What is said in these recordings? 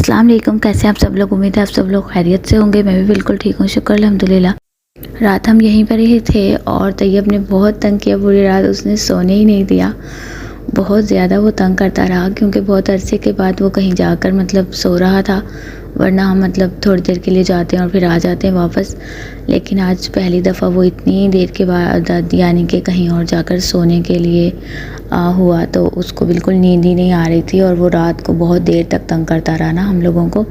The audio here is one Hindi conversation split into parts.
अस्सलाम वालेकुम। कैसे हैं आप सब लोग? उम्मीद है आप सब लोग खैरियत से होंगे। मैं भी बिल्कुल ठीक हूँ, शुक्र अल्हम्दुलिल्लाह। रात हम यहीं पर ही थे और तैयब ने बहुत तंग किया पूरी रात। उसने सोने ही नहीं दिया, बहुत ज़्यादा वो तंग करता रहा क्योंकि बहुत अरसे के बाद वो कहीं जाकर मतलब सो रहा था। वरना हम मतलब थोड़ी देर के लिए जाते हैं और फिर आ जाते हैं वापस। लेकिन आज पहली दफ़ा वो इतनी देर के बाद यानी कि कहीं और जाकर सोने के लिए हुआ, तो उसको बिल्कुल नींद ही नहीं आ रही थी और वो रात को बहुत देर तक तंग करता रहा ना हम लोगों को।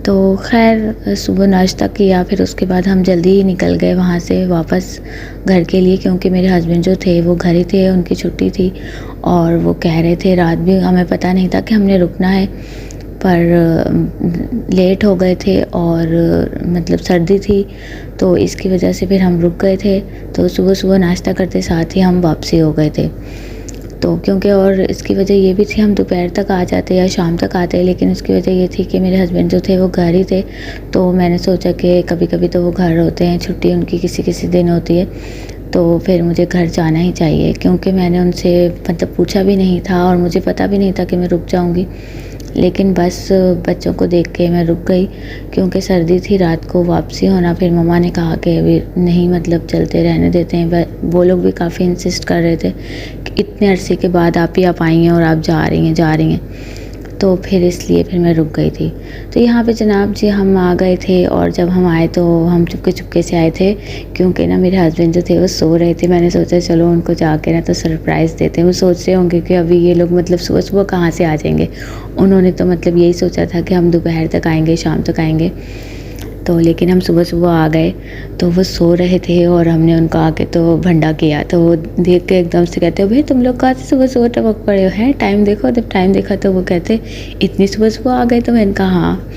तो खैर सुबह नाश्ता किया, फिर उसके बाद हम जल्दी ही निकल गए वहाँ से वापस घर के लिए, क्योंकि मेरे हस्बैंड जो थे वो घर ही थे, उनकी छुट्टी थी और वो कह रहे थे रात भी हमें पता नहीं था कि हमने रुकना है, पर लेट हो गए थे और मतलब सर्दी थी तो इसकी वजह से फिर हम रुक गए थे। तो सुबह सुबह नाश्ता करते साथ ही हम वापसी हो गए थे। तो क्योंकि और इसकी वजह ये भी थी हम दोपहर तक आ जाते या शाम तक आते, लेकिन उसकी वजह ये थी कि मेरे हस्बैंड जो थे वो घर ही थे। तो मैंने सोचा कि कभी कभी तो वो घर होते हैं, छुट्टी उनकी किसी किसी दिन होती है, तो फिर मुझे घर जाना ही चाहिए। क्योंकि मैंने उनसे मतलब पूछा भी नहीं था और मुझे पता भी नहीं था कि मैं रुक जाऊँगी, लेकिन बस बच्चों को देख के मैं रुक गई क्योंकि सर्दी थी, रात को वापसी होना। फिर मम्मा ने कहा कि अभी नहीं मतलब चलते रहने देते हैं। वो लोग भी काफ़ी इंसिस्ट कर रहे थे कि इतने अरसे के बाद आप ही आप आई हैं और आप जा रही हैं। तो फिर इसलिए फिर मैं रुक गई थी। तो यहाँ पे जनाब जी हम आ गए थे और जब हम आए तो हम चुपके चुपके से आए थे क्योंकि ना मेरे हस्बैंड जो थे वो सो रहे थे। मैंने सोचा चलो उनको जाके ना तो सरप्राइज़ देते हैं। वो सोच रहे होंगे कि अभी ये लोग मतलब सुबह सुबह कहाँ से आ जाएंगे। उन्होंने तो मतलब यही सोचा था कि हम दोपहर तक आएंगे, शाम तक आएंगे। तो लेकिन हम सुबह सुबह आ गए तो वो सो रहे थे और हमने उनको आके तो भंडा किया। तो वो देख के एकदम से कहते हो भाई तुम लोग कहाँ से सुबह सुबह टपक पड़े हो, हैं टाइम देखो। जब टाइम देखा तो वो कहते इतनी सुबह सुबह आ गए। तो मैंने कहा हाँ।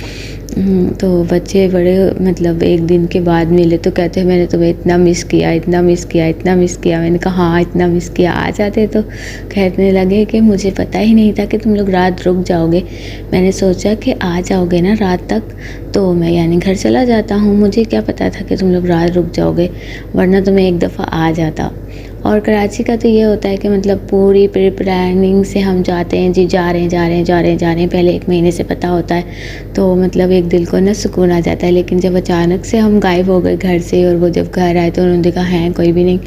तो बच्चे बड़े मतलब एक दिन के बाद मिले तो कहते हैं मैंने तुम्हें इतना मिस किया, इतना मिस किया, इतना मिस किया। मैंने कहा हाँ इतना मिस किया। आ जाते तो कहने लगे कि मुझे पता ही नहीं था कि तुम लोग रात रुक जाओगे। मैंने सोचा कि आ जाओगे ना रात तक तो मैं यानी घर चला जाता हूँ, मुझे क्या पता था कि तुम लोग रात रुक जाओगे, वरना तो मैं एक दफ़ा आ जाता। और कराची का तो ये होता है कि मतलब पूरी प्री प्लानिंग से हम जाते हैं जी, जा रहे हैं पहले 1 महीने से पता होता है। तो मतलब एक दिल को ना सुकून आ जाता है। लेकिन जब अचानक से हम गायब हो गए घर से और वो जब घर आए तो उन्होंने देखा है कोई भी नहीं,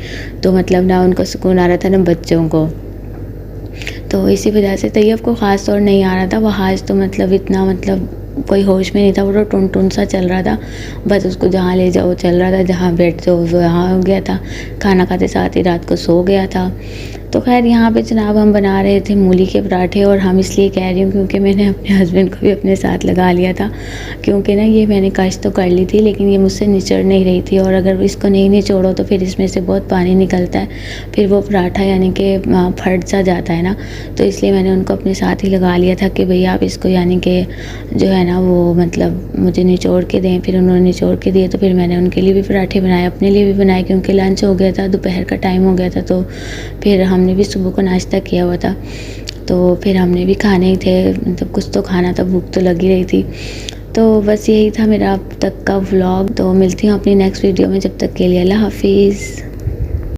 तो मतलब ना उनको सुकून आ रहा था ना बच्चों को। तो इसी वजह से तैयब को ख़ास तौर नहीं आ रहा था। वह आज तो मतलब इतना मतलब कोई होश में नहीं था, वो तो टुन टुन सा चल रहा था। बस उसको जहाँ ले जाओ चल रहा था, जहाँ बैठ जाओ वहाँ हो गया था। खाना खाते साथ ही रात को सो गया था। तो खैर यहाँ पे जनाब हम बना रहे थे मूली के पराठे, और हम इसलिए कह रही हूँ क्योंकि मैंने अपने हस्बैंड को भी अपने साथ लगा लिया था। क्योंकि ना ये मैंने कश तो कर ली थी लेकिन ये मुझसे निचड़ नहीं रही थी, और अगर इसको नहीं निचोड़ो तो फिर इसमें से बहुत पानी निकलता है, फिर वो पराठा यानी कि फट सा जाता है ना। तो इसलिए मैंने उनको अपने साथ ही लगा लिया था कि भैया आप इसको यानी कि जो है ना वो मतलब मुझे निचोड़ के दें। फिर उन्होंने निचोड़ के दिए तो फिर मैंने उनके लिए भी पराठे बनाए, अपने लिए भी बनाए, क्योंकि लंच हो गया था, दोपहर का टाइम हो गया था। तो फिर हमने भी सुबह को नाश्ता किया हुआ था, तो फिर हमने भी खाने ही थे, मतलब कुछ तो खाना था, भूख तो लगी रही थी। तो बस यही था मेरा अब तक का व्लॉग। तो मिलती हूँ अपनी नेक्स्ट वीडियो में, जब तक के लिए अल्लाह हाफिज़।